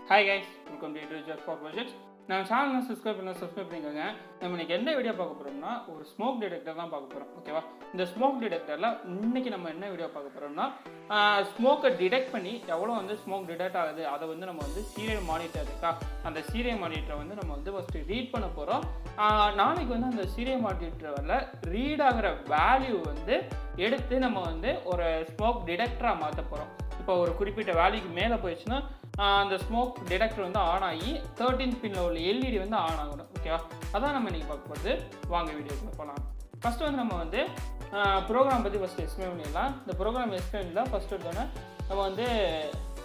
Hi guys, welcome to Detector projects. நம்ம சேனலை subscribe பண்ணிக்கோங்க. நம்ம இன்னைக்கு என்ன வீடியோ பார்க்க போறோம்னா ஒரு ஸ்மோக் டிடெக்டர் தான் பார்க்க போறோம். ஓகேவா? இந்த ஸ்மோக் டிடெக்டர்ல இன்னைக்கு நம்ம என்ன வீடியோ பார்க்க போறோம்னா ஸ்மோக்கை டிடெக்ட் பண்ணி எவ்வளோ ஸ்மோக் டிடெக்ட் ஆகுது அதை நம்ம சீரியல் மானிட்டர் இருக்கா, அந்த சீரியல் மானிட்டரை நம்ம ஃபர்ஸ்ட் ரீட் பண்ண போறோம். நாளைக்கு அந்த சீரியல் மானிட்டரில் ரீட் ஆகிற வேல்யூ எடுத்து நம்ம ஒரு ஸ்மோக் டிடெக்டராக மாற்ற போறோம். இப்போ ஒரு குறிப்பிட்ட வேல்யூக்கு மேலே போயிடுச்சுன்னா அந்த ஸ்மோக் டிடெக்டர் ஆன் ஆகி 13 பின்ல உள்ள எல்இடி ஆன் ஆகணும். ஓகேவா? அதான் நம்ம இன்றைக்கி பார்க்க போகிறது. வாங்க வீடியோக்குள்ள போகலாம். ஃபஸ்ட்டு நம்ம ப்ரோக்ராம் பற்றி ஃபஸ்ட்டு எக்ஸ்பிளைன் பண்ணிடலாம். இந்த ப்ரோக்ராம் எக்ஸ்பிளைன் இல்லை. ஃபஸ்ட்டு எடுத்தோன்னே நம்ம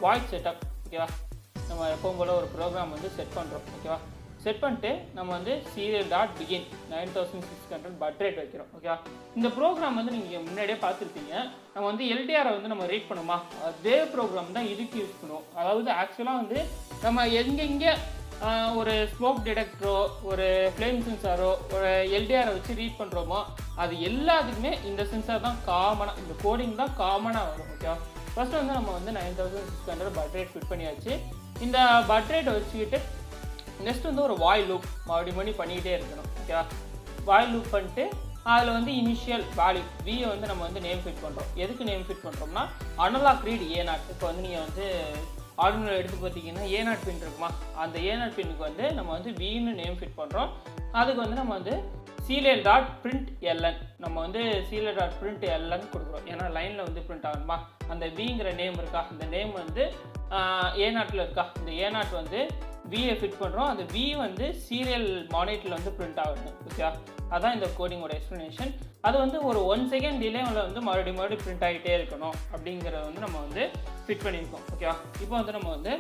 வாய்ஸ் செட்டப். ஓகேவா? நம்ம எப்பவும் போல் ஒரு ப்ரோக்ராம் செட் பண்ணுறோம். ஓகேவா? செட் பண்ணிட்டு நம்ம serial.begin 9600 பட் ரேட் வைக்கிறோம். ஓகேவா? இந்த ப்ரோக்ராம் நீங்கள் முன்னாடியே பார்த்துருப்பீங்க. நம்ம எல்டிஆரை நம்ம ரீட் பண்ணுமா, அதே ப்ரோக்ராம் தான் இதுக்கு யூஸ் பண்ணுவோம். அதாவது ஆக்சுவலாக நம்ம எங்கெங்கே ஒரு ஸ்மோக் டிடெக்டரோ ஒரு ஃப்ளேம் சென்சாரோ ஒரு எல்டிஆரை வச்சு ரீட் பண்ணுறோமோ அது எல்லாத்துக்குமே இந்த சென்சார் தான் காமனாக, இந்த கோடிங் தான் காமனாக வரும். ஓகேவா? ஃபஸ்ட்டு நம்ம 9600 பட் ரேட் ஃபிட் பண்ணியாச்சு. இந்த பட் ரேட்டை வச்சுக்கிட்டு நெக்ஸ்ட் ஒரு வாயில் லூப் மறுபடியும் பண்ணிக்கிட்டே இருக்கணும். ஓகேவா? வாயில் லூப் பண்ணிட்டு அதில் இனிஷியல் வேல்யூ வியை நம்ம நேம் ஃபிட் பண்ணுறோம். எதுக்கு நேம் ஃபிட் பண்ணுறோம்னா அனலாக் ரீட் A0. இப்போ நீங்கள் ஆர்டினோ எடுத்து பார்த்தீங்கன்னா A0 பின் இருக்குமா, அந்த A0 பின்னுக்கு நம்ம வின்னு நேம் ஃபிட் பண்ணுறோம். அதுக்கு நம்ம serial.println நம்ம serial.println கொடுக்குறோம். ஏன்னா லைனில் பிரிண்ட் ஆகணுமா, அந்த விங்கிற நேம் இருக்கா, அந்த நேம் A0ல இருக்கா, இந்த A0 வியை ஃபிட் பண்ணுறோம். அந்த வி சீரியல் மானிட்டரில் பிரிண்ட் ஆகணும். ஓகே, அதான் இந்த கோடிங்கோட எக்ஸ்ப்ளனேஷன். அது ஒரு 1 செகண்ட் டிலேவில் மறுபடியும் பிரிண்ட் ஆகிட்டே இருக்கணும் அப்படிங்கிறத நம்ம ஃபிட் பண்ணியிருக்கோம். ஓகேவா? இப்போ நம்ம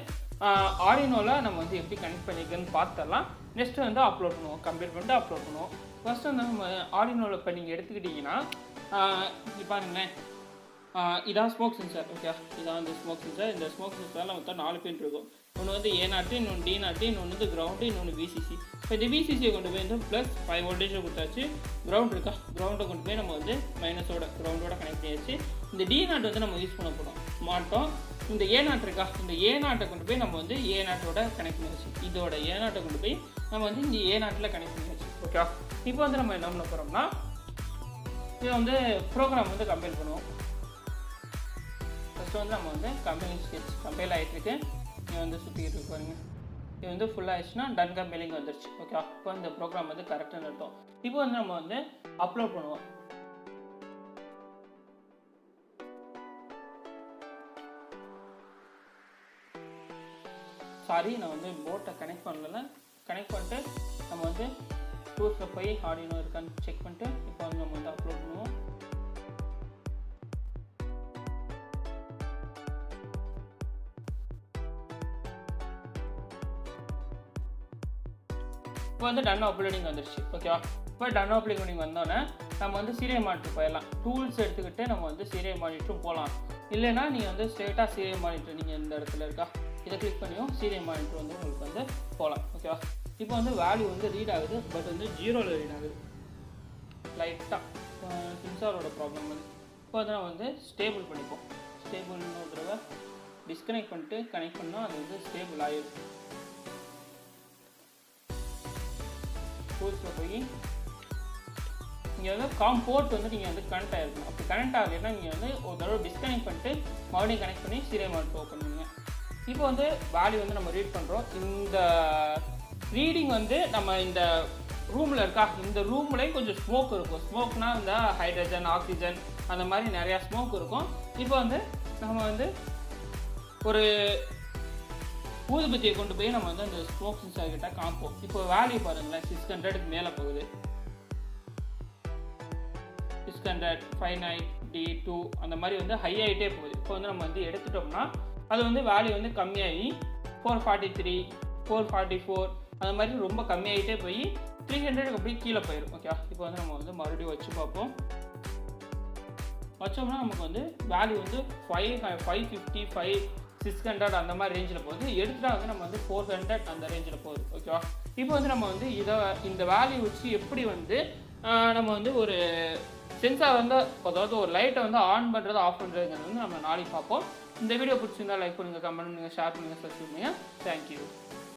ஆர்டினோவில் நம்ம எப்படி கனெக்ட் பண்ணிக்கணும்னு பார்த்துடலாம். நெக்ஸ்ட்டு அப்லோட் பண்ணுவோம், கம்ப்ளீட் பண்ணிட்டு அப்லோட் பண்ணுவோம். ஃபஸ்ட்டு நம்ம ஆர்டினோவில் இப்போ நீங்கள் எடுத்துக்கிட்டிங்கன்னா இது பாருங்களேன், இதான் ஸ்மோக் சென்சார். ஓகே, இதான் ஸ்மோக் சென்சார். இந்த ஸ்மோக் சென்சாரில் மொத்தம் 4 பின் இருக்கும். ஒன்று A0, இன்னொன்று D0, இன்னொன்று கிரவுண்டு, இன்னொன்று VCC. இப்போ இந்த VCCயை கொண்டு போய் +5 வோல்டேஜில் கொடுத்தாச்சு. கிரவுண்ட் இருக்கா, கிரவுண்டை கொண்டு போய் நம்ம மைனஸோட கிரவுண்டோட கனெக்ட் பண்ணியாச்சு. இந்த D0 நம்ம யூஸ் பண்ண போகிறோம் மாட்டோம். இந்த A0 இருக்கா, இந்த A0 கொண்டு போய் நம்ம A0ஓட கனெக்ட் பண்ணியாச்சு. இதோட A0 கொண்டு போய் நம்ம இந்த A0ல் கனெக்ட் பண்ணியாச்சு. ஓகே, இப்போ நம்ம என்ன பண்ண போகிறோம்னா இதை ப்ரோக்ராம் கம்பைல் பண்ணுவோம். ஃபஸ்ட்டு நம்ம கம்பைலிங் ஸ்கெட்ச் கம்பைல் ஆகிட்டுருக்கு. நீங்கள் சுற்றிக்கிட்டு இருக்கு பாருங்க. இது ஃபுல்லாக ஆயிடுச்சுன்னா டன் கம்பைலிங் வந்துருச்சு. ஓகே, இப்போ இந்த ப்ரோக்ராம் கரெக்டாக இருக்கும். இப்போ நம்ம அப்லோட் பண்ணுவோம். சாரி, நான் போட்டை கனெக்ட் பண்ணல. கனெக்ட் பண்ணிட்டு நம்ம டூல்ஸில் போய் ஆர்டினோ இருக்கான்னு செக் பண்ணிட்டு இப்போ நம்ம அப்லோட் பண்ணுவோம். இப்போ டன் அப்லோடிங் வந்துருச்சு. ஓகேவா? இப்போ டன் அப்லோடிங் வந்தோடனே நம்ம சீரியல் மானிட்டர் போயிடலாம். டூல்ஸ் எடுத்துக்கிட்டு நம்ம சீரியல் மானிட்டரும் போகலாம். இல்லைன்னா நீங்கள் ஸ்ட்ரெயிட்டாக சீரியல் மானிட்டர் நீங்கள் இந்த இடத்துல இருக்கா, இதை கிளிக் பண்ணியும் சீரியல் மானிட்டர் உங்களுக்கு போகலாம். ஓகேவா? இப்போ வேல்யூ ரீட் ஆகுது, பட் 0ல் ரீட் ஆகுது லைட்டாக. சென்சாரோட ப்ராப்ளம் இப்போ நம்ம ஸ்டேபிள் பண்ணிப்போம். ஸ்டேபிள்னு ஒரு தடவை டிஸ்கனெக்ட் பண்ணிட்டு கனெக்ட் பண்ணால் அது ஸ்டேபிள் ஆகிடும். டூல்ஸில் போய் நீங்கள் போர்ட் நீங்கள் கனெக்ட் ஆகிருக்கணும். அப்படி கனெக்ட் ஆகலைன்னா நீங்கள் ஒரு தடவை டிஸ்கனெக்ட் பண்ணிட்டு மறுபடியும் கனெக்ட் பண்ணி சீரியல் மானிட்டர் ஓப்பன் பண்ணுங்க. இப்போ வேல்யூ நம்ம ரீட் பண்ணுறோம். இந்த ரீடிங் நம்ம இந்த ரூமில் இருக்கா, இந்த ரூம்லேயும் கொஞ்சம் ஸ்மோக் இருக்கும். ஸ்மோக்னால் இந்த ஹைட்ரஜன், ஆக்சிஜன் அந்த மாதிரி நிறையா ஸ்மோக் இருக்கும். இப்போ நம்ம ஒரு ஊதுபத்தியை கொண்டு போய் நம்ம அந்த ஸ்மோக் சென்சார் கிட்ட காமிப்போம். இப்போ வேல்யூ பாருங்களேன், 600க்கு மேலே போகுது. 600, 59, D2 அந்த மாதிரி ஹை ஆகிட்டே போகுது. இப்போ நம்ம எடுத்துட்டோம்னா அது வேல்யூ கம்மியாகி 443, 444 அந்த மாதிரி ரொம்ப கம்மியாகிட்டே போய் 300க்கு அப்படி கீழே போயிடும். ஓகே, இப்போ நம்ம மறுபடியும் வச்சு பார்ப்போம். வச்சோம்னா நமக்கு வேல்யூ 555, 600 அந்த மாதிரி ரேஞ்சில் போகுது. எடுத்துகிட்டா நம்ம 400 அந்த ரேஞ்சில் போகுது. ஓகேவா? இப்போ நம்ம இந்த வேல்யூ வச்சு எப்படி நம்ம ஒரு சென்சார் அதாவது ஒரு லைட்டை ஆன் பண்ணுறது ஆஃப் பண்ணுறதுங்கிறது நம்ம நாளைக்கு பார்ப்போம். இந்த வீடியோ பிடிச்சிருந்தா லைக் பண்ணுங்கள், கமெண்ட் பண்ணுங்கள், ஷேர் பண்ணுங்கள், சப்ஸ்கிரைப் பண்ணுங்கள். தேங்க்யூ.